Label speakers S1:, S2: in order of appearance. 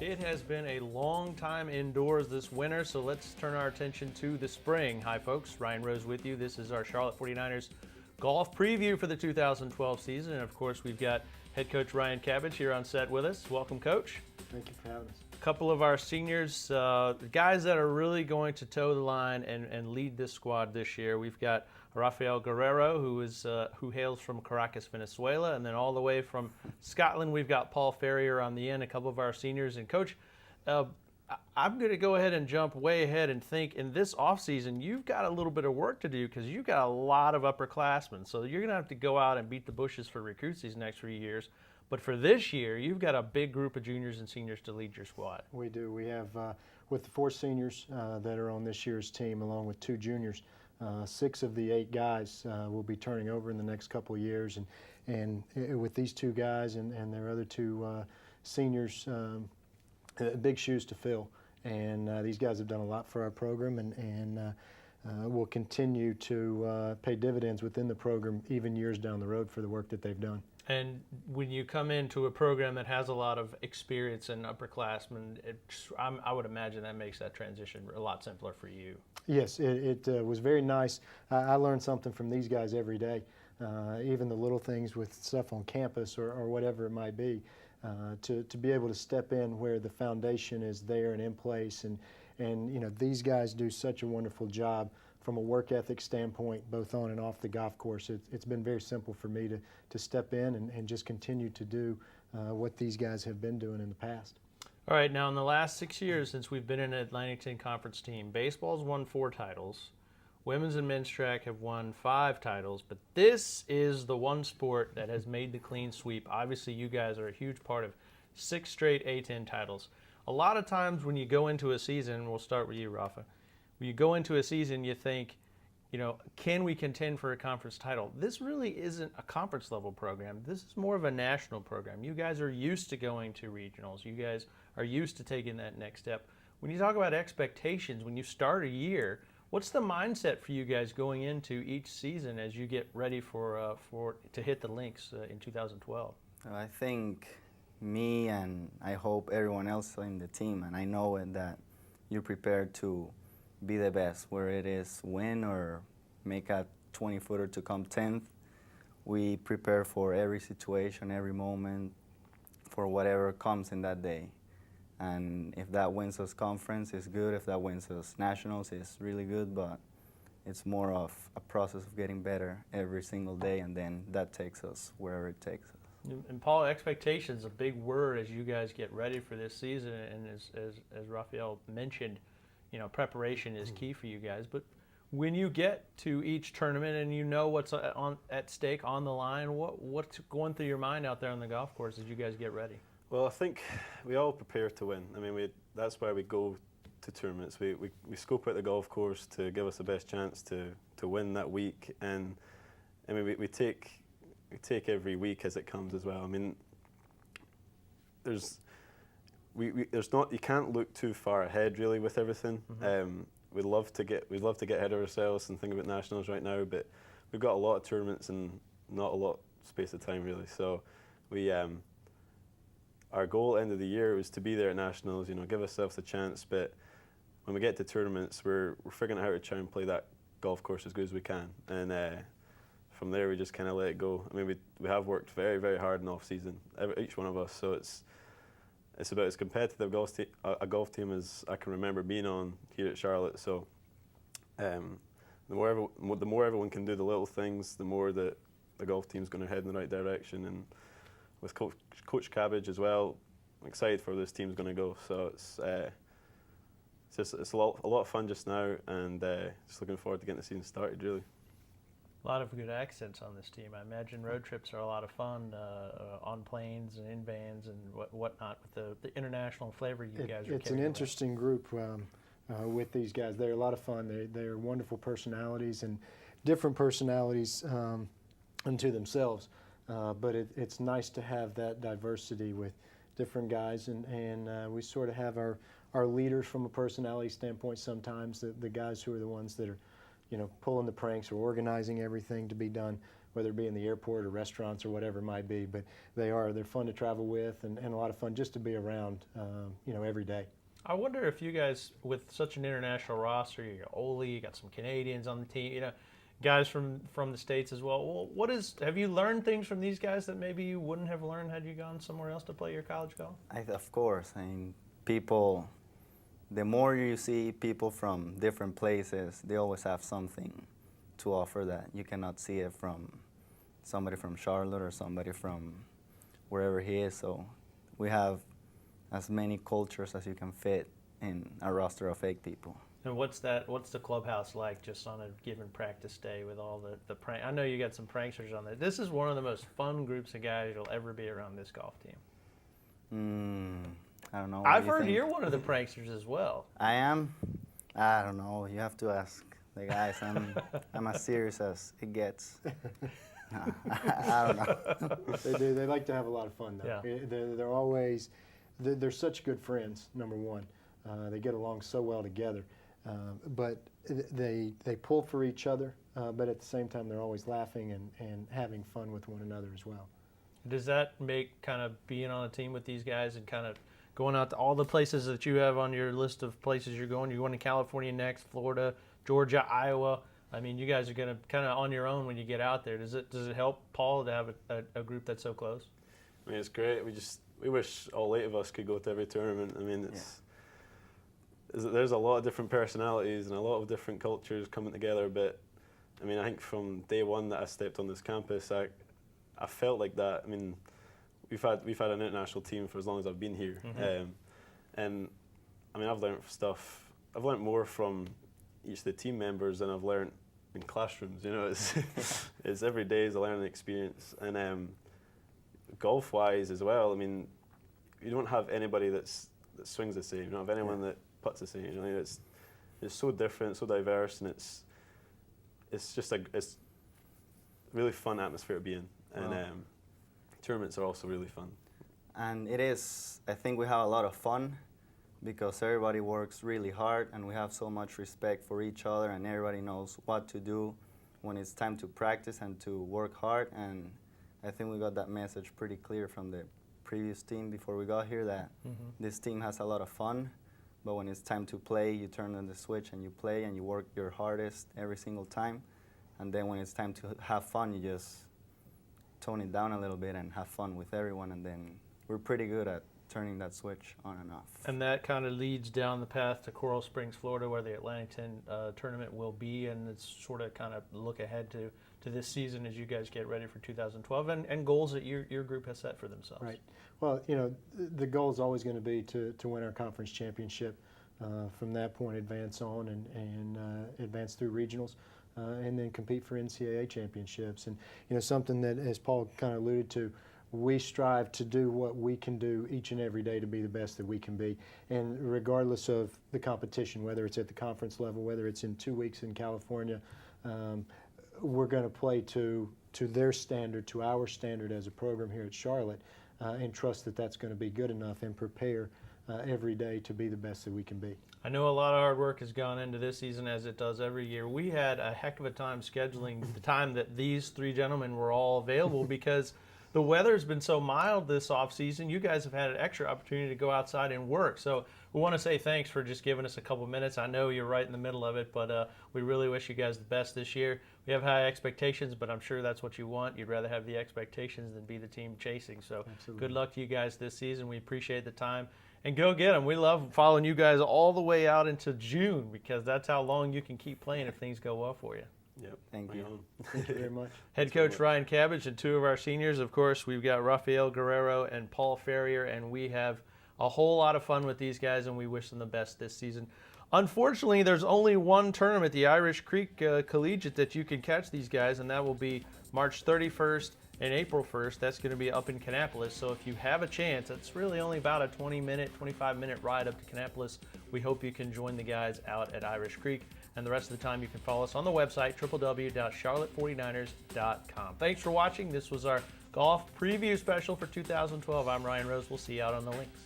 S1: It has been a long time indoors this winter, so let's turn our attention to the spring. Hi folks, Ryan Rose with you. This is our Charlotte 49ers golf preview for the 2012 season, and of course we've got head coach Ryan Cabbage here on set with us. Welcome, Coach.
S2: Thank you for having us.
S1: A couple of our seniors, guys that are really going to toe the line and lead this squad this year. We've got Rafael Guererro, who hails from Caracas, Venezuela, and then all the way from Scotland, we've got Paul Ferrier on the end, a couple of our seniors. And Coach, I'm going to go ahead and jump way ahead and think in this offseason, you've got a little bit of work to do because you've got a lot of upperclassmen. So you're going to have to go out and beat the bushes for recruits these next 3 years. But for this year, you've got a big group of juniors and seniors to lead your squad.
S2: We do. We have, with the 4 seniors that are on this year's team, along with 2 juniors, 6 of the 8 guys will be turning over in the next couple of years. And with these 2 guys and their other 2 seniors, big shoes to fill. And these guys have done a lot for our program and will continue to pay dividends within the program even years down the road for the work that they've done.
S1: And when you come into a program that has a lot of experience in upperclassmen, I would imagine that makes that transition a lot simpler for you.
S2: Yes, it was very nice. I learned something from these guys every day, even the little things with stuff on campus or whatever it might be, to be able to step in where the foundation is there and in place. And you know, these guys do such a wonderful job from a work ethic standpoint, both on and off the golf course. It's been very simple for me to step in and just continue to do what these guys have been doing in the past.
S1: All right, now in the last 6 years since we've been in an Atlantic 10 Conference team, baseball's won 4 titles, women's and men's track have won 5 titles, but this is the one sport that has made the clean sweep. Obviously, you guys are a huge part of 6 straight A10 titles. A lot of times when you go into a season, we'll start with you, Rafa, when you go into a season, you think, you know, can we contend for a conference title? This really isn't a conference level program. This is more of a national program. You guys are used to going to regionals. You guys are used to taking that next step. When you talk about expectations, when you start a year, what's the mindset for you guys going into each season as you get ready to hit the links in 2012?
S3: I think me and I hope everyone else in the team, and I know it, that you're prepared to be the best, where it is win or make a 20-footer to come 10th. We prepare for every situation, every moment, for whatever comes in that day. And if that wins us conference, it's good. If that wins us nationals, it's really good. But it's more of a process of getting better every single day, and then that takes us wherever it takes us.
S1: And Paul, expectations, a big word as you guys get ready for this season, and as Rafael mentioned, you know, preparation is key for you guys. But when you get to each tournament and you know what's at stake on the line, what's going through your mind out there on the golf course as you guys get ready?
S4: Well, I think we all prepare to win. I mean, that's why we go to tournaments. We scope out the golf course to give us the best chance to win that week, and I mean we take every week as it comes as well. I mean, you can't look too far ahead really with everything. Mm-hmm. We'd love to get ahead of ourselves and think about nationals right now, but we've got a lot of tournaments and not a lot of space of time really. So we our goal end of the year was to be there at nationals, you know, give ourselves a chance. But when we get to tournaments, we're figuring out how to try and play that golf course as good as we can, and from there we just kind of let it go. I mean, we have worked very, very hard in off season, each one of us. So it's about as competitive a golf team as I can remember being on here at Charlotte. So the more everyone can do the little things, the more that the golf team's going to head in the right direction. And with Coach Cabbage as well, I'm excited for where this team's going to go. So it's a lot of fun just now, and just looking forward to getting the season started really.
S1: A lot of good accents on this team. I imagine road trips are a lot of fun on planes and in vans and whatnot with the international flavor you guys are.
S2: It's an interesting group with these guys. They're a lot of fun. They're wonderful personalities and different personalities unto themselves. But it's nice to have that diversity with different guys, and we sort of have our leaders from a personality standpoint sometimes, the guys who are the ones that are, you know, pulling the pranks or organizing everything to be done. whether it be in the airport or restaurants or whatever it might be. But they're fun to travel with and a lot of fun just to be around, every day.
S1: I wonder if you guys, with such an international roster, you got Ole, you got some Canadians on the team, guys from the States as well. Well, have you learned things from these guys that maybe you wouldn't have learned had you gone somewhere else to play your college golf?
S3: Of course. I mean, people, the more you see people from different places, they always have something to offer that you cannot see it from somebody from Charlotte or somebody from wherever he is. So we have as many cultures as you can fit in a roster of 8 people.
S1: And what's the clubhouse like just on a given practice day with all the prank? I know you got some pranksters on there. This is one of the most fun groups of guys you'll ever be around this golf team.
S3: I don't know.
S1: I've heard you're one of the pranksters as well.
S3: I am? I don't know. You have to ask the guys. I'm as serious as it gets. I don't know.
S2: They do. They like to have a lot of fun, though.
S1: Yeah.
S2: They're always, they're such good friends, number one. They get along so well together. But they pull for each other, but at the same time, they're always laughing and having fun with one another as well.
S1: Does that make kind of being on a team with these guys and kind of going out to all the places that you have on your list of places you're going? You're going to California next, Florida, Georgia, Iowa. I mean, you guys are going to kind of on your own when you get out there. Does it help, Paul, to have a group that's so close?
S4: I mean, it's great. We wish all 8 of us could go to every tournament. I mean, there's a lot of different personalities and a lot of different cultures coming together. But I mean, I think from day one that I stepped on this campus, I felt like that. I mean, we've had an international team for as long as I've been here, and I mean, I've learned stuff. I've learned more from each of the team members than I've learned in classrooms. It's every day is a learning experience, and golf-wise as well. I mean, you don't have anybody that swings the same. You don't have anyone that putts the same. It's so different, so diverse, and it's just a really fun atmosphere to be in. And tournaments are also really fun.
S3: And it is, I think we have a lot of fun because everybody works really hard and we have so much respect for each other and everybody knows what to do when it's time to practice and to work hard. And I think we got that message pretty clear from the previous team before we got here that this team has a lot of fun, but when it's time to play, you turn on the switch and you play and you work your hardest every single time. And then when it's time to have fun, you just tone it down a little bit and have fun with everyone, and then we're pretty good at turning that switch on and off.
S1: And that kind of leads down the path to Coral Springs, Florida, where the Atlantic tournament will be, and it's sort of kind of look ahead to this season as you guys get ready for 2012 and goals that your group has set for themselves.
S2: Right. Well, the goal is always going to be to win our conference championship. From that point, advance on and advance through regionals. And then compete for NCAA championships. And something that, as Paul kind of alluded to, we strive to do what we can do each and every day to be the best that we can be. And regardless of the competition, whether it's at the conference level, whether it's in 2 weeks in California, we're going to play to their standard, to our standard as a program here at Charlotte, and trust that that's going to be good enough and prepare every day to be the best that we can be.
S1: I know a lot of hard work has gone into this season, as it does every year. We had a heck of a time scheduling the time that these 3 gentlemen were all available because the weather's been so mild this off season. You guys have had an extra opportunity to go outside and work. So we want to say thanks for just giving us a couple minutes. I know you're right in the middle of it, but we really wish you guys the best this year. We have high expectations, but I'm sure that's what you want. You'd rather have the expectations than be the team chasing. So Good luck to you guys this season. We appreciate the time. And go get them. We love following you guys all the way out into June because that's how long you can keep playing if things go well for you.
S4: Yep.
S3: Thank you.
S2: Thank you very much.
S1: Head coach Ryan Cabbage and 2 of our seniors. Of course, we've got Rafael, Guererro, and Paul Ferrier, and we have a whole lot of fun with these guys, and we wish them the best this season. Unfortunately, there's only one tournament, the Irish Creek Collegiate, that you can catch these guys, and that will be March 31st and April 1st. That's going to be up in Kannapolis. So if you have a chance, it's really only about a 20-minute, 25-minute ride up to Kannapolis. We hope you can join the guys out at Irish Creek. And the rest of the time, you can follow us on the website, www.charlotte49ers.com. Thanks for watching. This was our golf preview special for 2012. I'm Ryan Rose. We'll see you out on the links.